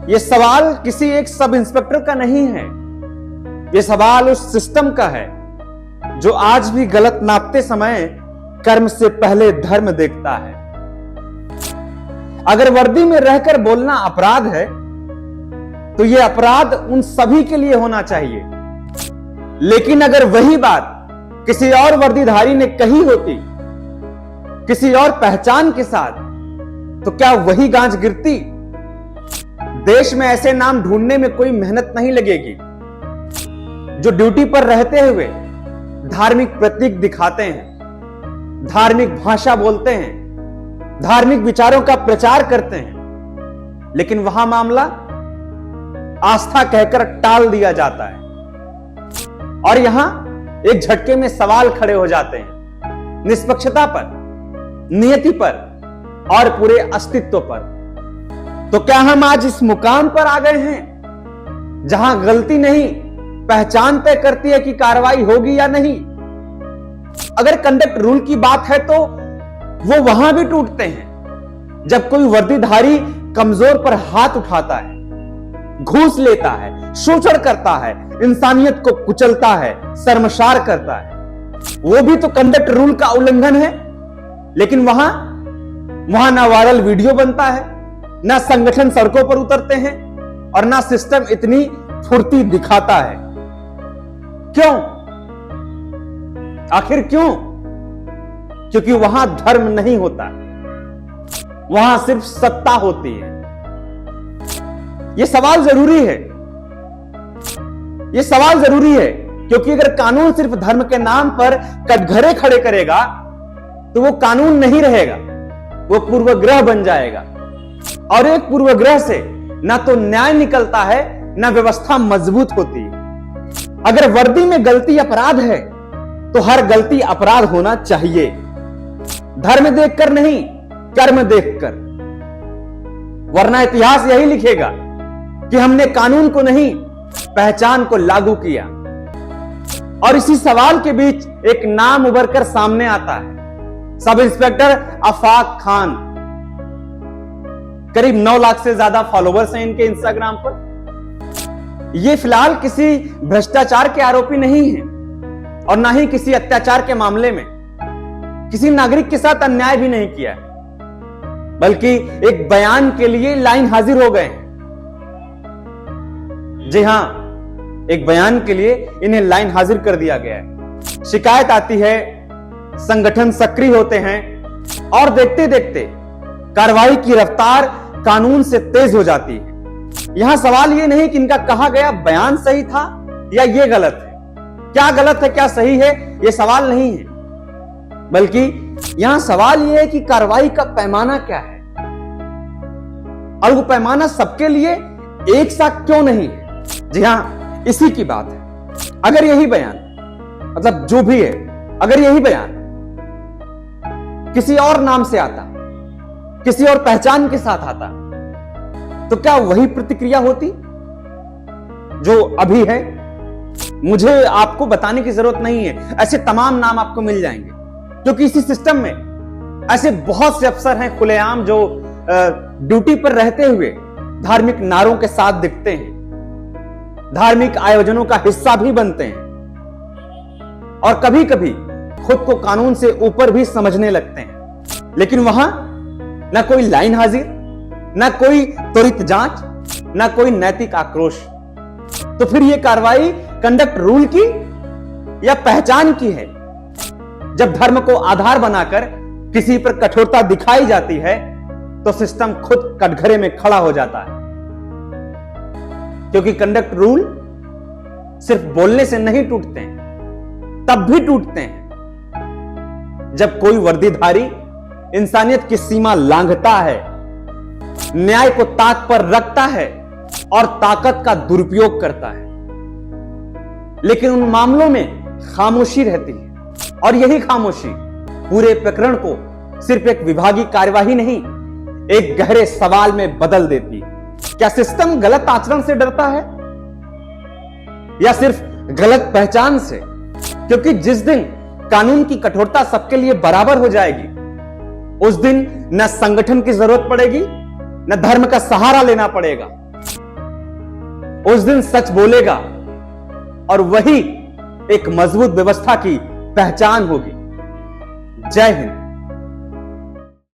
यह सवाल किसी एक सब इंस्पेक्टर का नहीं है, यह सवाल उस सिस्टम का है जो आज भी गलत नापते समय कर्म से पहले धर्म देखता है। अगर वर्दी में रहकर बोलना अपराध है तो यह अपराध उन सभी के लिए होना चाहिए, लेकिन अगर वही बात किसी और वर्दीधारी ने कही होती किसी और पहचान के साथ, तो क्या वही गांज गिरती? देश में ऐसे नाम ढूंढने में कोई मेहनत नहीं लगेगी जो ड्यूटी पर रहते हुए धार्मिक प्रतीक दिखाते हैं, धार्मिक भाषा बोलते हैं, धार्मिक विचारों का प्रचार करते हैं, लेकिन वहां मामला आस्था कहकर टाल दिया जाता है और यहां एक झटके में सवाल खड़े हो जाते हैं निष्पक्षता पर, नियति पर और पूरे अस्तित्व पर। तो क्या हम आज इस मुकाम पर आ गए हैं जहां गलती नहीं पहचान तय करती है कि कार्रवाई होगी या नहीं? अगर कंडक्ट रूल की बात है तो वो वहां भी टूटते हैं जब कोई वर्दीधारी कमजोर पर हाथ उठाता है, घूस लेता है, शोषण करता है, इंसानियत को कुचलता है, शर्मसार करता है। वो भी तो कंडक्ट रूल का उल्लंघन है, लेकिन वहां ना वायरल वीडियो बनता है, ना संगठन सड़कों पर उतरते हैं और ना सिस्टम इतनी फुर्ती दिखाता है। क्यों? आखिर क्यों? क्योंकि वहां धर्म नहीं होता, वहां सिर्फ सत्ता होती है। यह सवाल जरूरी है, यह सवाल जरूरी है क्योंकि अगर कानून सिर्फ धर्म के नाम पर कटघरे खड़े करेगा तो वो कानून नहीं रहेगा, वो पूर्वग्रह बन जाएगा और एक पूर्वग्रह से ना तो न्याय निकलता है ना व्यवस्था मजबूत होती है। अगर वर्दी में गलती अपराध है तो हर गलती अपराध होना चाहिए, धर्म देखकर नहीं, कर्म देखकर। वरना इतिहास यही लिखेगा कि हमने कानून को नहीं पहचान को लागू किया। और इसी सवाल के बीच एक नाम उभरकर सामने आता है, सब इंस्पेक्टर आफाक खान। करीब 9 लाख से ज्यादा फॉलोवर्स हैं इनके इंस्टाग्राम पर। ये फिलहाल किसी भ्रष्टाचार के आरोपी नहीं है और ना ही किसी अत्याचार के मामले में किसी नागरिक के साथ अन्याय भी नहीं किया है, बल्कि एक बयान के लिए लाइन हाजिर हो गए हैं। जी हां, एक बयान के लिए इन्हें लाइन हाजिर कर दिया गया है। शिकायत आती है, संगठन सक्रिय होते हैं और देखते देखते कार्रवाई की रफ्तार कानून से तेज हो जाती है। यहां सवाल यह नहीं कि इनका कहा गया बयान सही था या यह गलत है, क्या गलत है क्या सही है यह सवाल नहीं है, बल्कि यहां सवाल यह है कि कार्रवाई का पैमाना क्या है और वो पैमाना सबके लिए एक सा क्यों नहीं है। जी हां, इसी की बात है। अगर यही बयान, मतलब जो भी है, अगर यही बयान किसी और नाम से आता, किसी और पहचान के साथ आता, तो क्या वही प्रतिक्रिया होती जो अभी है? मुझे आपको बताने की जरूरत नहीं है, ऐसे तमाम नाम आपको मिल जाएंगे, क्योंकि इसी सिस्टम में ऐसे बहुत से अफसर हैं खुलेआम जो ड्यूटी पर रहते हुए धार्मिक नारों के साथ दिखते हैं, धार्मिक आयोजनों का हिस्सा भी बनते हैं और कभी कभी खुद को कानून से ऊपर भी समझने लगते हैं। लेकिन वहां ना कोई लाइन हाजिर, ना कोई त्वरित जांच, ना कोई नैतिक आक्रोश। तो फिर यह कार्रवाई कंडक्ट रूल की या पहचान की है? जब धर्म को आधार बनाकर किसी पर कठोरता दिखाई जाती है तो सिस्टम खुद कटघरे में खड़ा हो जाता है, क्योंकि कंडक्ट रूल सिर्फ बोलने से नहीं टूटते हैं, तब भी टूटते हैं जब कोई वर्दीधारी इंसानियत की सीमा लांघता है, न्याय को ताक पर रखता है और ताकत का दुरुपयोग करता है। लेकिन उन मामलों में खामोशी रहती है और यही खामोशी पूरे प्रकरण को सिर्फ एक विभागीय कार्यवाही नहीं, एक गहरे सवाल में बदल देती है। क्या सिस्टम गलत आचरण से डरता है या सिर्फ गलत पहचान से? क्योंकि जिस दिन कानून की कठोरता सबके लिए बराबर हो जाएगी, उस दिन न संगठन की जरूरत पड़ेगी, न धर्म का सहारा लेना पड़ेगा, उस दिन सच बोलेगा और वही एक मजबूत व्यवस्था की पहचान होगी। जय हिंद।